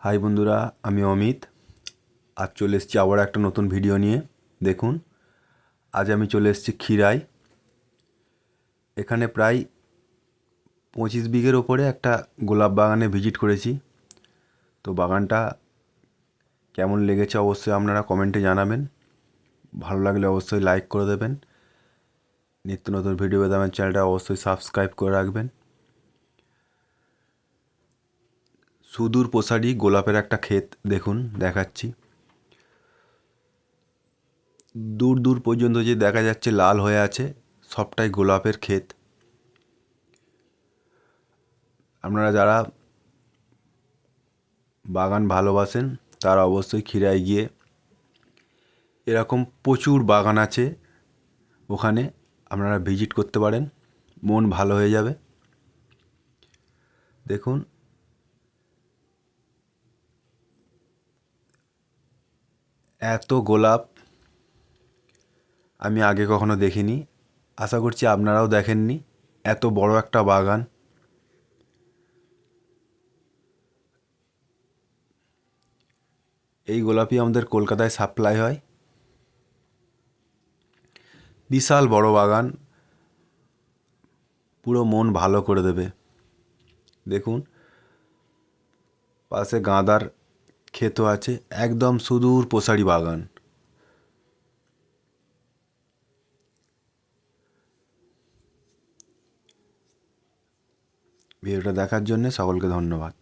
High বন্ধুরা, আমি অমিত। আজ চলে এসেছি আবার একটা নতুন ভিডিও নিয়ে। দেখুন, আজ আমি চলে এসেছি ক্ষীরাই। এখানে প্রায় 25 বিঘের ওপরে একটা গোলাপ বাগানে ভিজিট করেছি। তো বাগানটা কেমন লেগেছে অবশ্যই আপনারা কমেন্টে জানাবেন। ভালো লাগলে অবশ্যই লাইক করে দেবেন। নিত্য নতুন ভিডিও পেতে আমার চ্যানেলটা অবশ্যই সাবস্ক্রাইব করে রাখবেন। সুদূর প্রসারী গোলাপের একটা ক্ষেত দেখুন, দেখাচ্ছি। দূর দূর পর্যন্ত যে দেখা যাচ্ছে লাল হয়ে আছে, সবটাই গোলাপের ক্ষেত। আপনারা যারা বাগান ভালোবাসেন তারা অবশ্যই ক্ষীরাই গিয়ে, এরকম প্রচুর বাগান আছে, ওখানে আপনারা ভিজিট করতে পারেন। মন ভালো হয়ে যাবে। দেখুন, এত গোলাপ আমি আগে কখনো দেখিনি। আশা করছি আপনারাও দেখেননি এত বড় একটা বাগান। এই গোলাপই আমাদের কলকাতায় সাপ্লাই হয়। বিশাল বড় বাগান, পুরো মন ভালো করে দেবে। দেখুন, পাশে গাঁদার ক্ষেতও আছে, একদম সুদূর প্রসারী বাগান। ভিডিওটা দেখার জন্য সকলকে ধন্যবাদ।